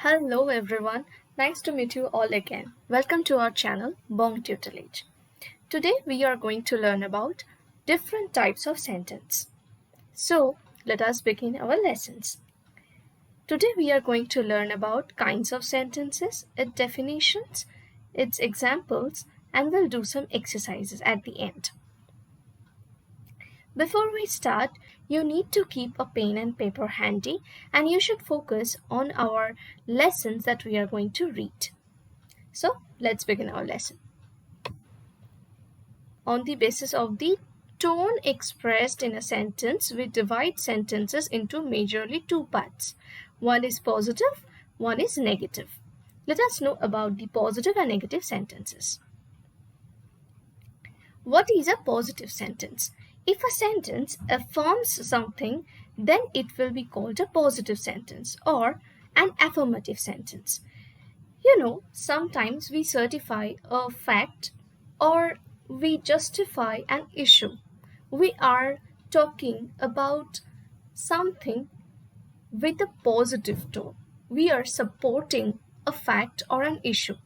Hello everyone, nice to meet you all again. Welcome to our channel BONG TUTELAGE. Today we are going to learn about different types of sentence. So let us begin our lessons. Today we are going to learn about kinds of sentences, its definitions, its examples, and we'll do some exercises at the end. Before we start, you need to keep a pen and paper handy and you should focus on our lessons that we are going to read. So let's begin our lesson. On the basis of the tone expressed in a sentence, we divide sentences into majorly two parts. One is positive, one is negative. Let us know about the positive and negative sentences. What is a positive sentence? If a sentence affirms something, then it will be called a positive sentence or an affirmative sentence. Sometimes we certify a fact or we justify an issue. We are talking about something with a positive tone. We are supporting a fact or an issue.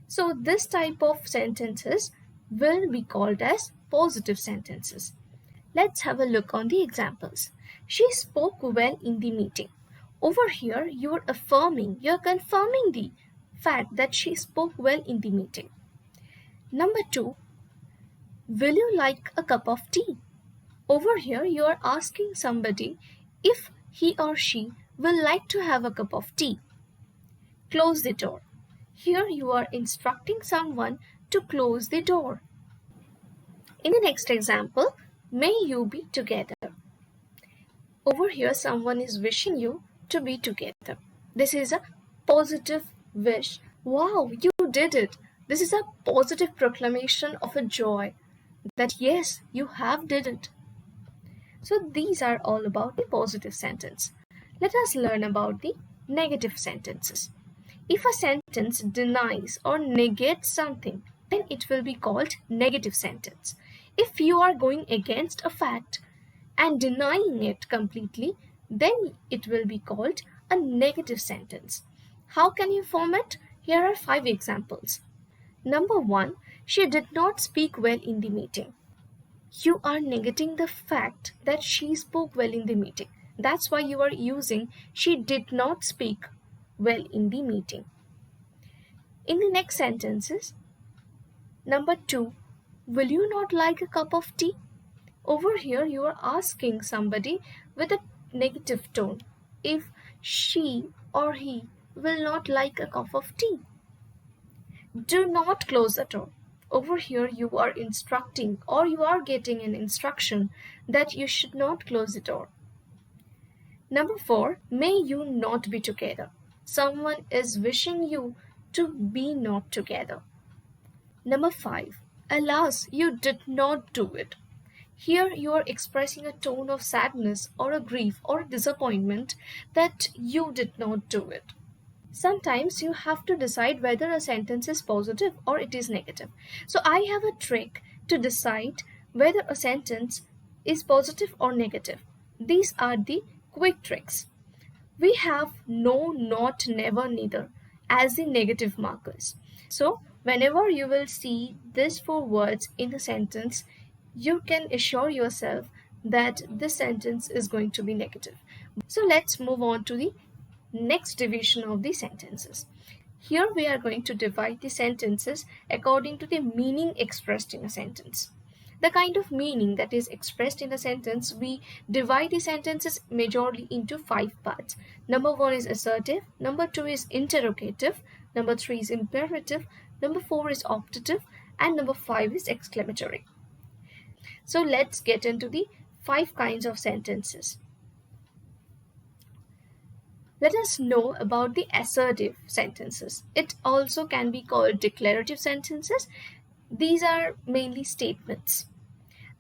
So this type of sentences will be called as positive sentences. Let's have a look on the examples. She spoke well in the meeting. Over here, you're confirming the fact that she spoke well in the meeting. Number 2, will you like a cup of tea? Over here, you are asking somebody if he or she will like to have a cup of tea. Close the door. Here you are instructing someone to close the door. In the next example, may you be together. Over here, someone is wishing you to be together. This is a positive wish. Wow, you did it. This is a positive proclamation of a joy that yes, you have did it. So these are all about the positive sentence. Let us learn about the negative sentences. If a sentence denies or negates something, then it will be called negative sentence. If you are going against a fact and denying it completely, then it will be called a negative sentence. How can you form it? Here are 5 examples. Number 1, she did not speak well in the meeting. You are negating the fact that she spoke well in the meeting. That's why you are using she did not speak well in the meeting. In the next sentences, number 2, will you not like a cup of tea? Over here, you are asking somebody with a negative tone if she or he will not like a cup of tea. Do not close the door. Over here, you are instructing or you are getting an instruction that you should not close the door. Number 4, may you not be together. Someone is wishing you to be not together. Number 5, alas, you did not do it. Here you are expressing a tone of sadness or a grief or a disappointment that you did not do it. Sometimes you have to decide whether a sentence is positive or it is negative. So I have a trick to decide whether a sentence is positive or negative. These are the quick tricks. We have no, not, never, neither as the negative markers. So whenever you will see these 4 words in a sentence, you can assure yourself that this sentence is going to be negative. So let's move on to the next division of the sentences. Here we are going to divide the sentences according to the meaning expressed in a sentence. The kind of meaning that is expressed in a sentence, we divide the sentences majorly into 5 parts. Number 1 is assertive, number 2 is interrogative, number 3 is imperative, number 4 is operative, and number 5 is exclamatory. So let's get into the 5 kinds of sentences. Let us know about the assertive sentences. It also can be called declarative sentences. These are mainly statements.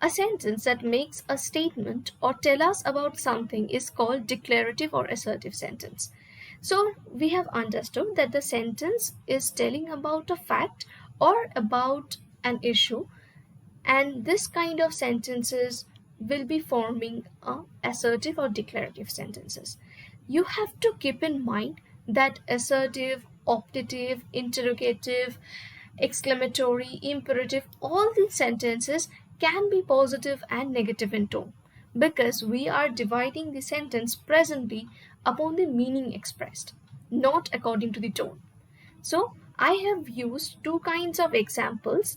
A sentence that makes a statement or tell us about something is called declarative or assertive sentence. So we have understood that the sentence is telling about a fact or about an issue, and this kind of sentences will be forming assertive or declarative sentences. You have to keep in mind that assertive, optative, interrogative, exclamatory, imperative, all these sentences can be positive and negative in tone because we are dividing the sentence presently upon the meaning expressed, not according to the tone. So I have used two kinds of examples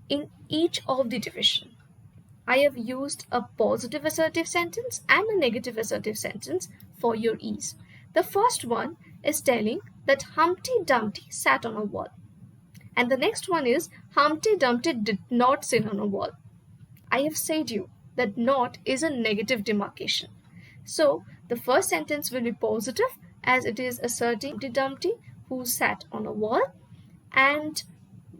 in each of the division. I have used a positive assertive sentence and a negative assertive sentence for your ease. The first one is telling that Humpty Dumpty sat on a wall. And the next one is Humpty Dumpty did not sit on a wall. I have said you that not is a negative demarcation. So the first sentence will be positive as it is asserting Humpty Dumpty who sat on a wall, and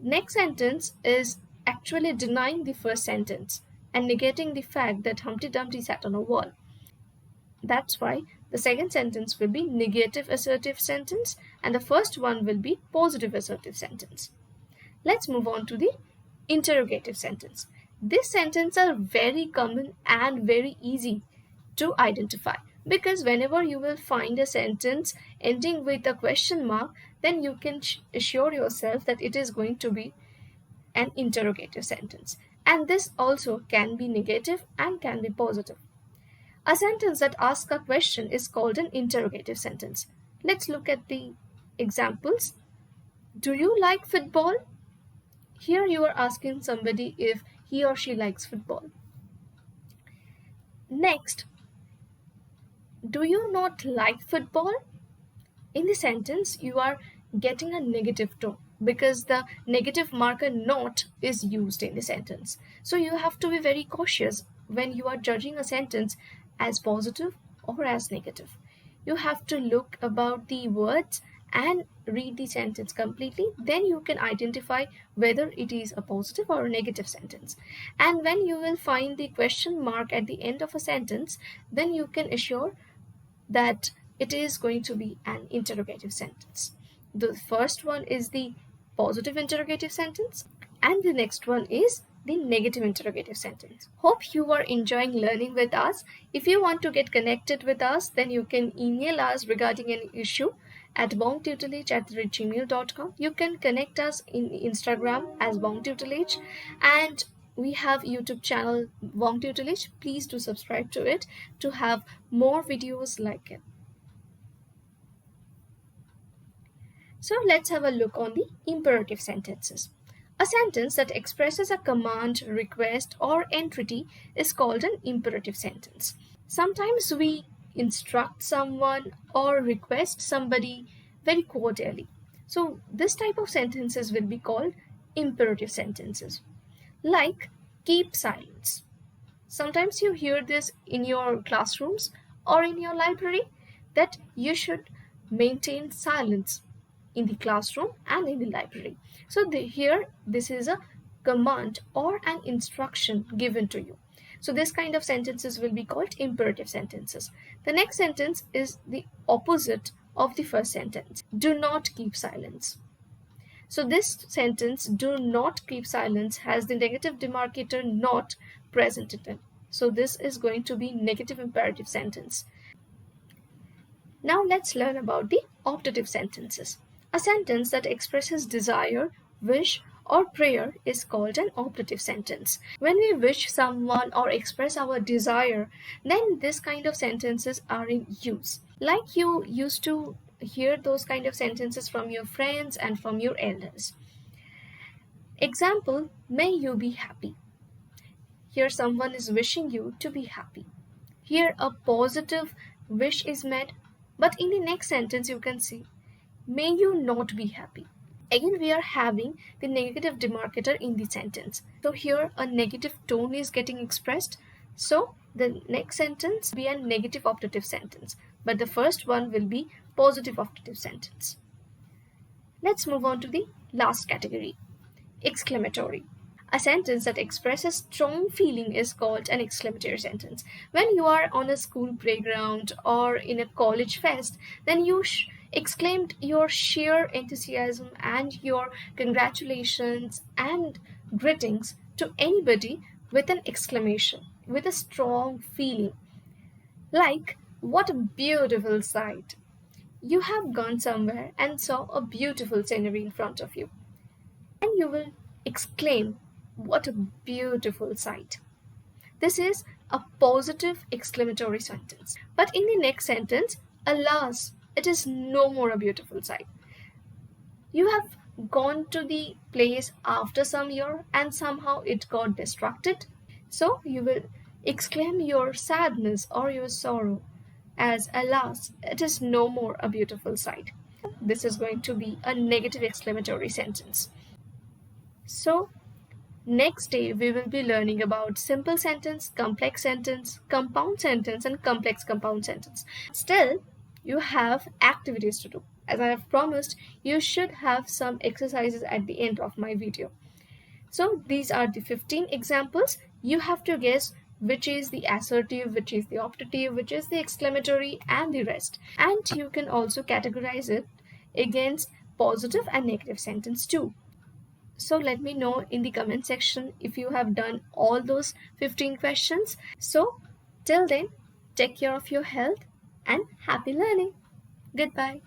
next sentence is actually denying the first sentence and negating the fact that Humpty Dumpty sat on a wall. That's why the second sentence will be negative assertive sentence and the first one will be positive assertive sentence. Let's move on to the interrogative sentence. These sentences are very common and very easy to identify because whenever you will find a sentence ending with a question mark, then you can assure yourself that it is going to be an interrogative sentence. And this also can be negative and can be positive. A sentence that asks a question is called an interrogative sentence. Let's look at the examples. Do you like football? Here you are asking somebody if he or she likes football. Next, do you not like football? In the sentence, you are getting a negative tone because the negative marker not is used in the sentence. So you have to be very cautious when you are judging a sentence as positive or as negative. You have to look about the words and read the sentence completely. Then you can identify whether it is a positive or a negative sentence. And when you will find the question mark at the end of a sentence, then you can assure that it is going to be an interrogative sentence. The first one is the positive interrogative sentence and the next one is the negative interrogative sentence. Hope you are enjoying learning with us. If you want to get connected with us, then you can email us regarding any issue at bongtutelage@gmail.com. You can connect us in Instagram as bongtutelage, and we have YouTube channel Bong Tutelage. Please do subscribe to it to have more videos like it. So let's have a look on the imperative sentences. A sentence that expresses a command, request, or entreaty is called an imperative sentence. Sometimes we instruct someone or request somebody very cordially. So this type of sentences will be called imperative sentences. Like keep silence. Sometimes you hear this in your classrooms or in your library that you should maintain silence in the classroom and in the library. So here this is a command or an instruction given to you. So this kind of sentences will be called imperative sentences. The next sentence is the opposite of the first sentence. Do not keep silence. So this sentence, do not keep silence, has the negative demarcator not present in it. So this is going to be negative imperative sentence. Now let's learn about the optative sentences. A sentence that expresses desire, wish, or prayer is called an optative sentence. When we wish someone or express our desire, then this kind of sentences are in use. Like you used to hear those kind of sentences from your friends and from your elders. Example, may you be happy. Here someone is wishing you to be happy. Here a positive wish is made, but in the next sentence you can see, may you not be happy. Again we are having the negative demarcator in the sentence. So here a negative tone is getting expressed. So the next sentence will be a negative optative sentence, but the first one will be positive optative sentence. Let's move on to the last category, exclamatory. A sentence that expresses strong feeling is called an exclamatory sentence. When you are on a school playground or in a college fest, then you exclaimed your sheer enthusiasm and your congratulations and greetings to anybody with an exclamation, with a strong feeling. Like, what a beautiful sight. You have gone somewhere and saw a beautiful scenery in front of you, and you will exclaim, "What a beautiful sight!" This is a positive exclamatory sentence. But in the next sentence, alas, it is no more a beautiful sight. You have gone to the place after some year and somehow it got distracted. So you will exclaim your sadness or your sorrow as, alas, it is no more a beautiful sight. This is going to be a negative exclamatory sentence. So next day we will be learning about simple sentence, complex sentence, compound sentence, and complex compound sentence. Still, you have activities to do. As I have promised, you should have some exercises at the end of my video. So these are the 15 examples. You have to guess which is the assertive, which is the optative, which is the exclamatory, and the rest. And you can also categorize it against positive and negative sentence too. So let me know in the comment section if you have done all those 15 questions. So till then, take care of your health and happy learning. Goodbye.